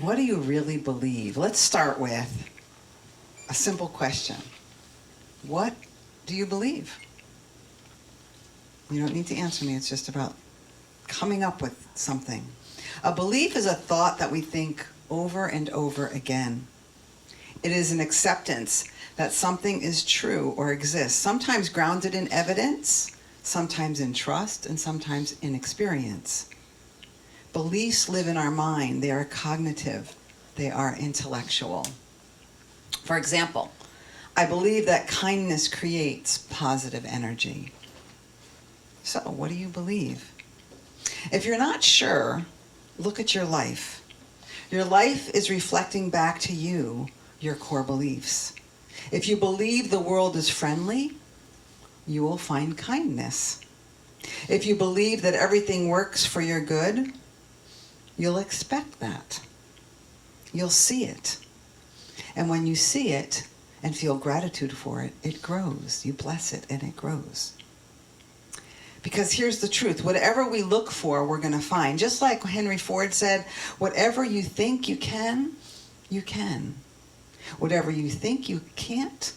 What do you really believe? Let's start with a simple question. What do you believe? You don't need to answer me. It's just about coming up with something. A belief is a thought that we think over and over again. It is an acceptance that something is true or exists, sometimes grounded in evidence, sometimes in trust, and sometimes in experience. Beliefs live in our mind. They are cognitive. They are intellectual. For example, I believe that kindness creates positive energy. So, what do you believe? If you're not sure, look at your life. Your life is reflecting back to you your core beliefs. If you believe the world is friendly, you will find kindness. If you believe that everything works for your good, you'll expect that. You'll see it. And when you see it and feel gratitude for it, it grows. You bless it and it grows. Because here's the truth. Whatever we look for, we're going to find. Just like Henry Ford said, whatever you think you can, you can. Whatever you think you can't,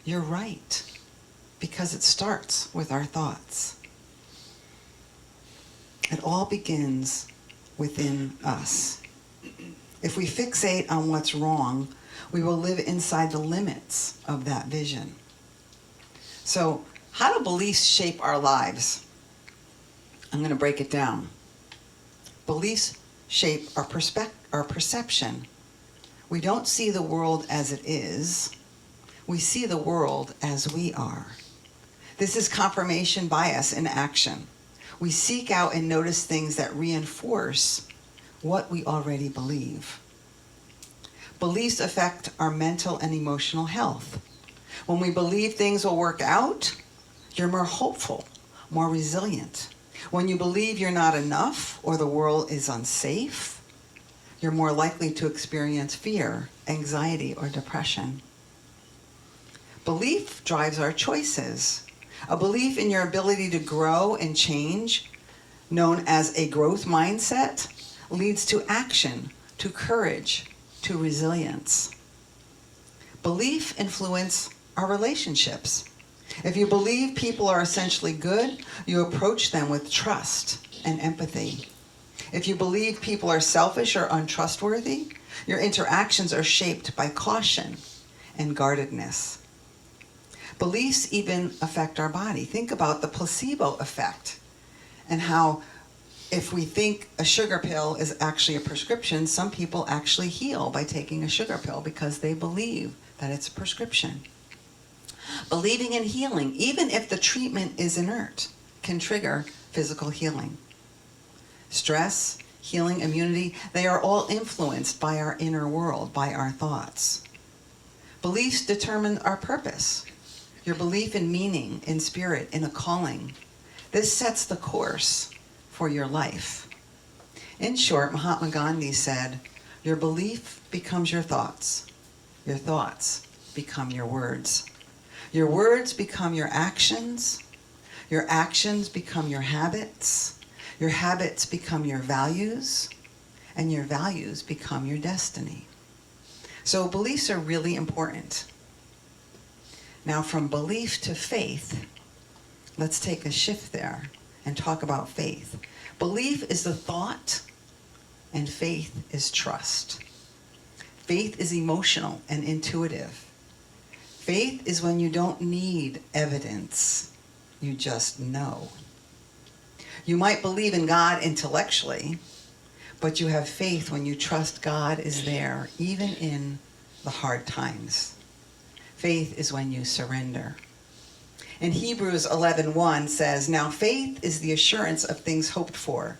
you're right. Because it starts with our thoughts. It all begins within us. If we fixate on what's wrong, we will live inside the limits of that vision. So, how do beliefs shape our lives? I'm going to break it down. Beliefs shape our perception. We don't see the world as it is. We see the world as we are. This is confirmation bias in action. We seek out and notice things that reinforce what we already believe. Beliefs affect our mental and emotional health. When we believe things will work out, you're more hopeful, more resilient. When you believe you're not enough or the world is unsafe, you're more likely to experience fear, anxiety, or depression. Belief drives our choices. A belief in your ability to grow and change, known as a growth mindset, leads to action, to courage, to resilience. Belief influences our relationships. If you believe people are essentially good, you approach them with trust and empathy. If you believe people are selfish or untrustworthy, your interactions are shaped by caution and guardedness. Beliefs even affect our body. Think about the placebo effect and how if we think a sugar pill is actually a prescription, some people actually heal by taking a sugar pill because they believe that it's a prescription. Believing in healing, even if the treatment is inert, can trigger physical healing. Stress, healing, immunity, they are all influenced by our inner world, by our thoughts. Beliefs determine our purpose. Your belief in meaning, in spirit, in a calling. This sets the course for your life. In short, Mahatma Gandhi said, your belief becomes your thoughts become your words. Your words become your actions become your habits become your values, and your values become your destiny. So beliefs are really important. Now from belief to faith, let's take a shift there and talk about faith. Belief is the thought, and faith is trust. Faith is emotional and intuitive. Faith is when you don't need evidence, you just know. You might believe in God intellectually, but you have faith when you trust God is there, even in the hard times. Faith is when you surrender. In Hebrews 11:1 says, now faith is the assurance of things hoped for,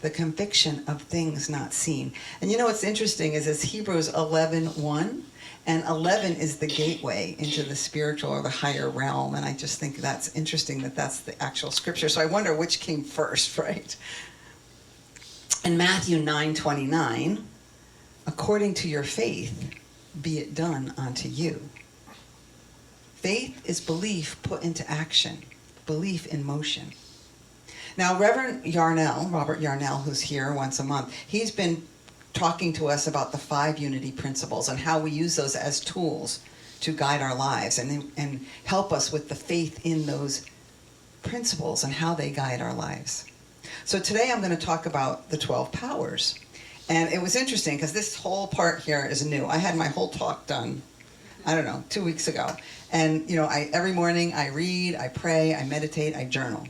the conviction of things not seen. And you know what's interesting is Hebrews 11:1, and 11 is the gateway into the spiritual or the higher realm. And I just think that's interesting that that's the actual scripture. So I wonder which came first, right? In Matthew 9:29, according to your faith, be it done unto you. Faith is belief put into action, belief in motion. Now, Reverend Yarnell, Robert Yarnell, who's here once a month, he's been talking to us about the 5 unity principles and how we use those as tools to guide our lives and help us with the faith in those principles and how they guide our lives. So today I'm going to talk about the 12 powers. And it was interesting because this whole part here is new. I had my whole talk done, 2 weeks ago. And, every morning I read, I pray, I meditate, I journal.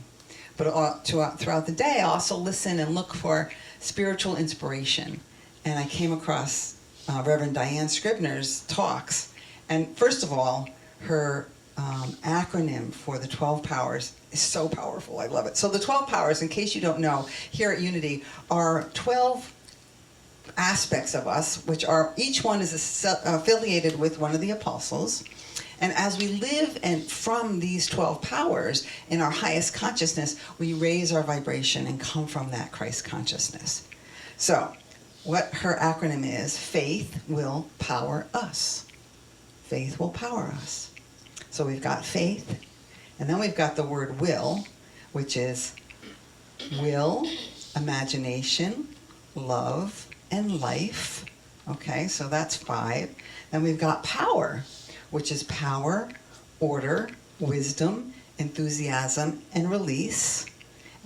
But throughout the day, I also listen and look for spiritual inspiration. And I came across Reverend Diane Scribner's talks. And first of all, her acronym for the 12 powers is so powerful. I love it. So the 12 powers, in case you don't know, here at Unity are 12 aspects of us, which are, each one is affiliated with one of the apostles. And as we live from these 12 powers in our highest consciousness, we raise our vibration and come from that Christ consciousness. So what her acronym is, faith will power us. Faith will power us. So we've got faith, and then we've got the word will, which is will, imagination, love, and life. Okay, so that's 5. Then we've got power, which is power, order, wisdom, enthusiasm, and release.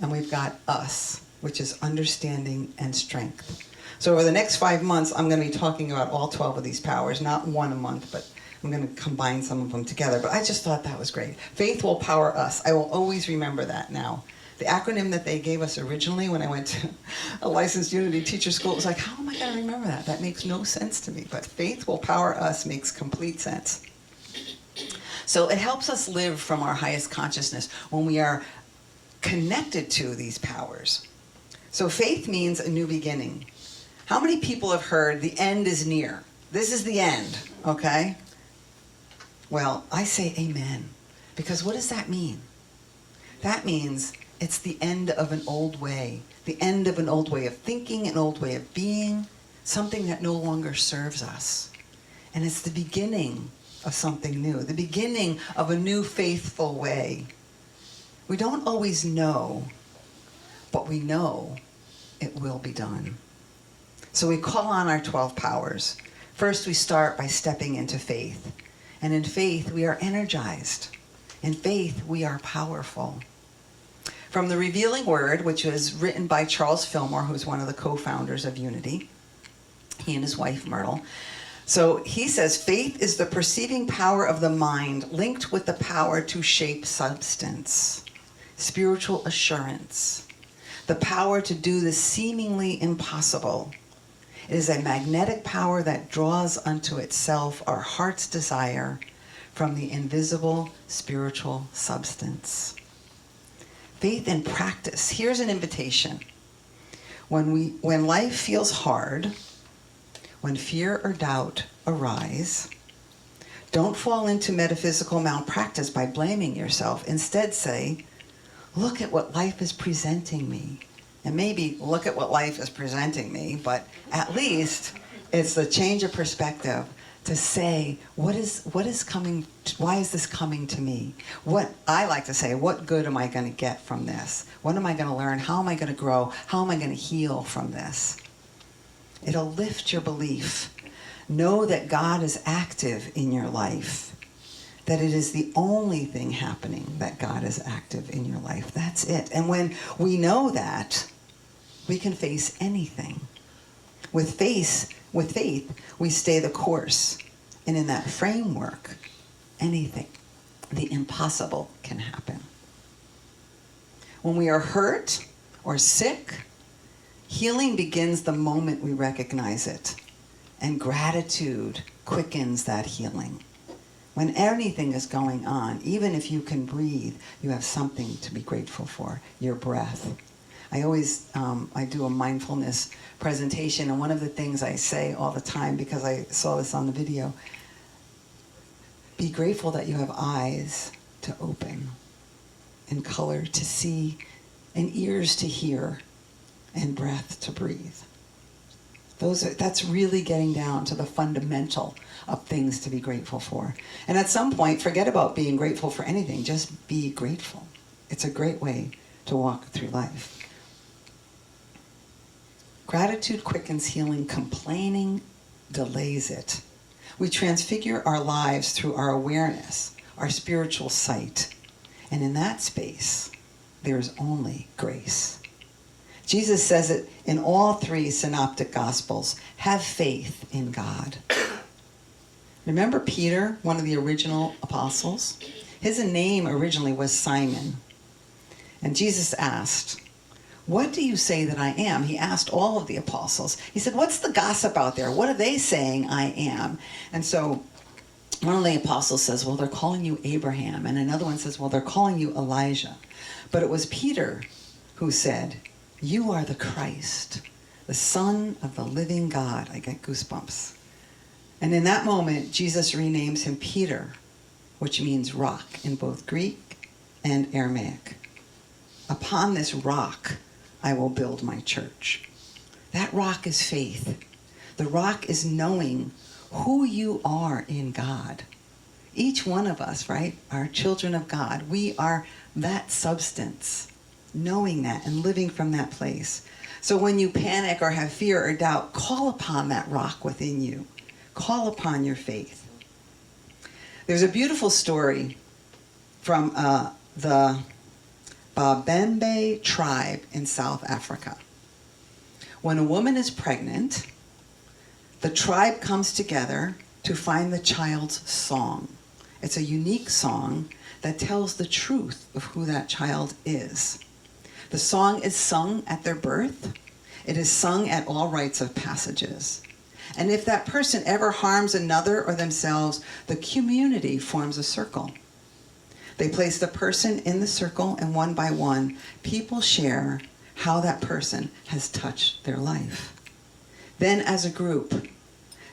And we've got us, which is understanding and strength. So over the next 5 months, I'm going to be talking about all 12 of these powers, not one a month, but I'm going to combine some of them together. But I just thought that was great. Faith will power us. I will always remember that now. The acronym that they gave us originally when I went to a licensed Unity teacher school, it was like, how am I going to remember that? That makes no sense to me. But faith will power us makes complete sense. So it helps us live from our highest consciousness when we are connected to these powers. So faith means a new beginning. How many people have heard the end is near? This is the end, okay? Well, I say amen. Because what does that mean? That means it's the end of an old way. The end of an old way of thinking, an old way of being, something that no longer serves us. And it's the beginning of something new, the beginning of a new faithful way. We don't always know, but we know it will be done. So we call on our 12 powers. First, we start by stepping into faith. And in faith, we are energized. In faith, we are powerful. From the Revealing Word, which was written by Charles Fillmore, who's one of the co-founders of Unity, he and his wife, Myrtle. So he says, faith is the perceiving power of the mind linked with the power to shape substance, spiritual assurance, the power to do the seemingly impossible. It is a magnetic power that draws unto itself our heart's desire from the invisible spiritual substance. Faith in practice. Here's an invitation. When life feels hard, when fear or doubt arise, don't fall into metaphysical malpractice by blaming yourself. Instead say, look at what life is presenting me. And maybe look at what life is presenting me, but at least it's a change of perspective to say, what is coming, why is this coming to me? What I like to say, what good am I going to get from this? What am I going to learn? How am I going to grow? How am I going to heal from this? It'll lift your belief. Know that God is active in your life. That it is the only thing happening, that God is active in your life. That's it. And when we know that, we can face anything. With faith, we stay the course. And in that framework, anything, the impossible can happen. When we are hurt or sick, healing begins the moment we recognize it. And gratitude quickens that healing. When anything is going on, even if you can breathe, you have something to be grateful for, your breath. I always, I do a mindfulness presentation, and one of the things I say all the time, because I saw this on the video, be grateful that you have eyes to open, and color to see, and ears to hear, and breath to breathe. That's really getting down to the fundamental of things to be grateful for. And at some point, forget about being grateful for anything. Just be grateful. It's a great way to walk through life. Gratitude quickens healing. Complaining delays it. We transfigure our lives through our awareness, our spiritual sight. And in that space, there is only grace. Jesus says it in all three synoptic gospels. Have faith in God. Remember Peter, one of the original apostles? His name originally was Simon. And Jesus asked, what do you say that I am? He asked all of the apostles. He said, what's the gossip out there? What are they saying I am? And so one of the apostles says, well, they're calling you Abraham. And another one says, well, they're calling you Elijah. But it was Peter who said, you are the Christ, the Son of the living God. I get goosebumps. And in that moment, Jesus renames him Peter, which means rock in both Greek and Aramaic. Upon this rock, I will build my church. That rock is faith. The rock is knowing who you are in God. Each one of us, right, are children of God. We are that substance, knowing that and living from that place. So when you panic or have fear or doubt, call upon that rock within you. Call upon your faith. There's a beautiful story from the Babembe tribe in South Africa. When a woman is pregnant, the tribe comes together to find the child's song. It's a unique song that tells the truth of who that child is. The song is sung at their birth. It is sung at all rites of passages. And if that person ever harms another or themselves, the community forms a circle. They place the person in the circle, and one by one, people share how that person has touched their life. Then as a group,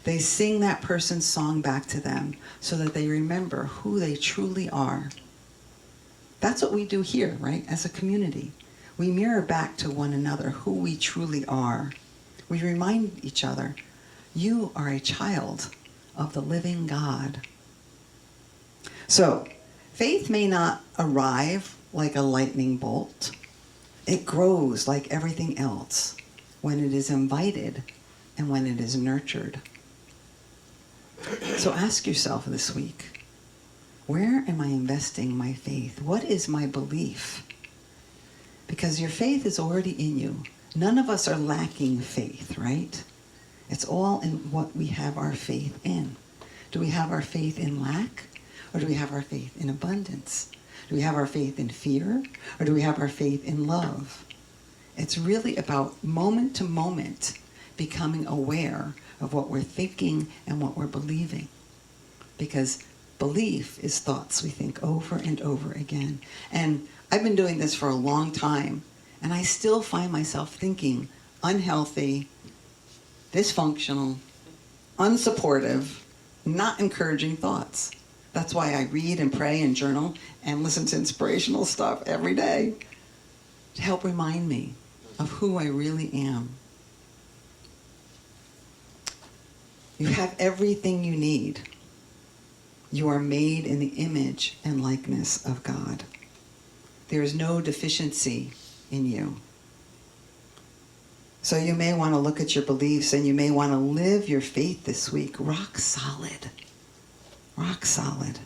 they sing that person's song back to them so that they remember who they truly are. That's what we do here, right? As a community. We mirror back to one another who we truly are. We remind each other, you are a child of the living God. So, faith may not arrive like a lightning bolt. It grows like everything else when it is invited and when it is nurtured. So ask yourself this week, where am I investing my faith? What is my belief? Because your faith is already in you. None of us are lacking faith, right? It's all in what we have our faith in. Do we have our faith in lack? Or do we have our faith in abundance? Do we have our faith in fear? Or do we have our faith in love? It's really about moment to moment becoming aware of what we're thinking and what we're believing. Because belief is thoughts we think over and over again. And I've been doing this for a long time, and I still find myself thinking unhealthy, dysfunctional, unsupportive, not encouraging thoughts. That's why I read and pray and journal and listen to inspirational stuff every day to help remind me of who I really am. You have everything you need. You are made in the image and likeness of God. There is no deficiency in you. So you may want to look at your beliefs and you may want to live your faith this week rock solid. Rock solid.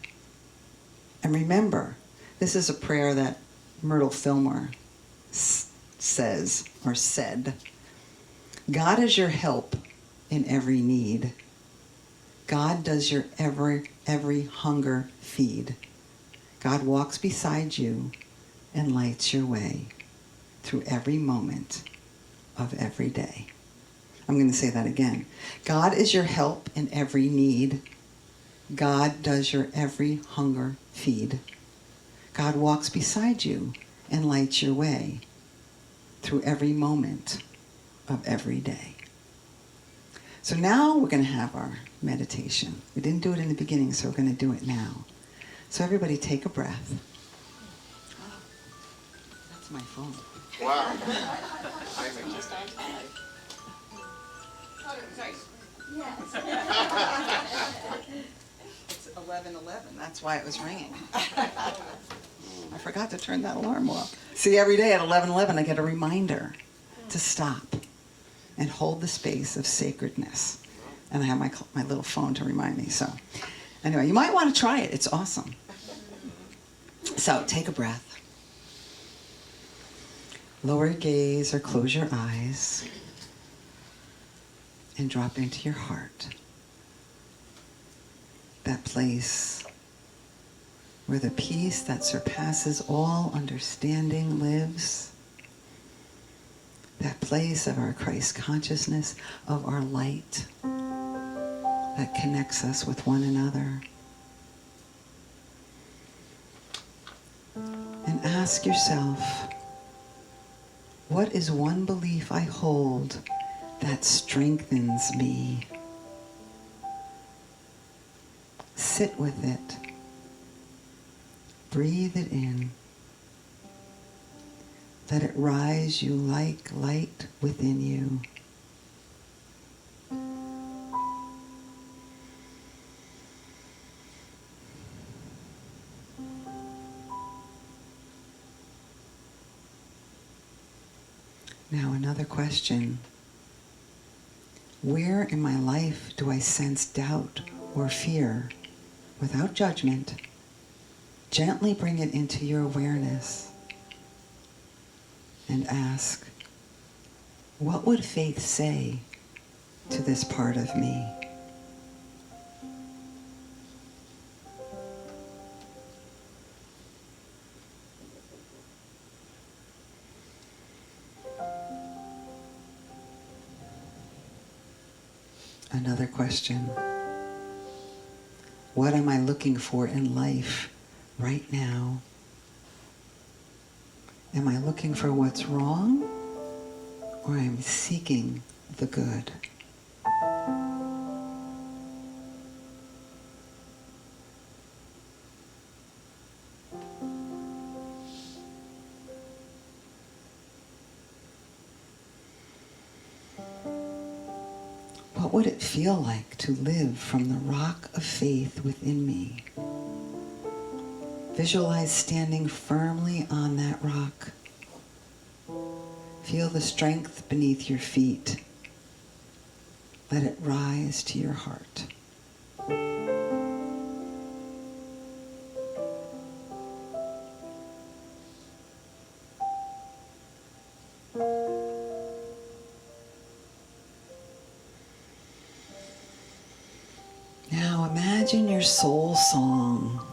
And remember, this is a prayer that Myrtle Fillmore says or said. God is your help in every need. God does your every hunger feed. God walks beside you and lights your way through every moment of every day. I'm going to say that again. God is your help in every need. God does your every hunger feed. God walks beside you and lights your way through every moment of every day. So now we're going to have our meditation. We didn't do it in the beginning, so we're going to do it now. So everybody take a breath. That's my phone. Wow. It's 11:11. That's why it was ringing. I forgot to turn that alarm off. See, every day at 11:11 I get a reminder to stop. and hold the space of sacredness. And I have my little phone to remind me. So anyway, you might want to try it. It's awesome. So take a breath. Lower your gaze or close your eyes and drop into your heart. That place where the peace that surpasses all understanding lives. That place of our Christ consciousness, of our light that connects us with one another. And ask yourself, what is one belief I hold that strengthens me? Sit with it. Breathe it in. Let it rise you like light within you. Now another question. Where in my life do I sense doubt or fear? Without judgment, gently bring it into your awareness and ask, what would faith say to this part of me? Another question. What am I looking for in life right now? Am I looking for what's wrong, or am I seeking the good? What would it feel like to live from the rock of faith within me? Visualize standing firmly on that rock. Feel the strength beneath your feet. Let it rise to your heart. Now imagine your soul song.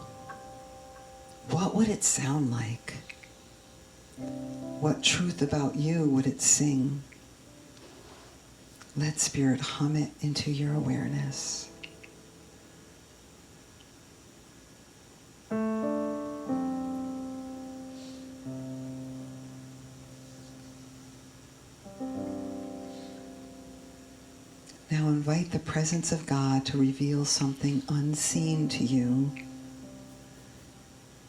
What would it sound like? What truth about you would it sing? Let Spirit hum it into your awareness. Now invite the presence of God to reveal something unseen to you.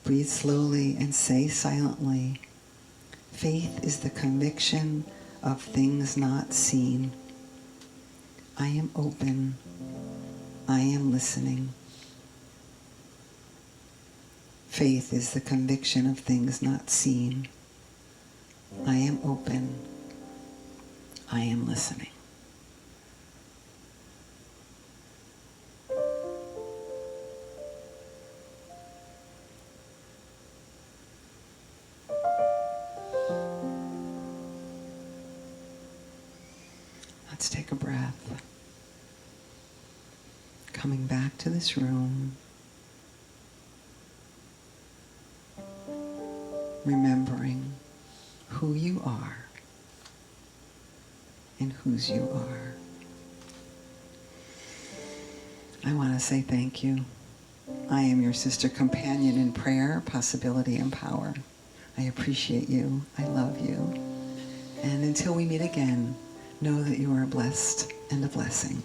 Breathe slowly and say silently, faith is the conviction of things not seen. I am open. I am listening. Faith is the conviction of things not seen. I am open. I am listening. Let's take a breath. Coming back to this room. Remembering who you are and whose you are. I want to say thank you. I am your sister companion in prayer, possibility, and power. I appreciate you. I love you. And until we meet again, know that you are blessed and a blessing.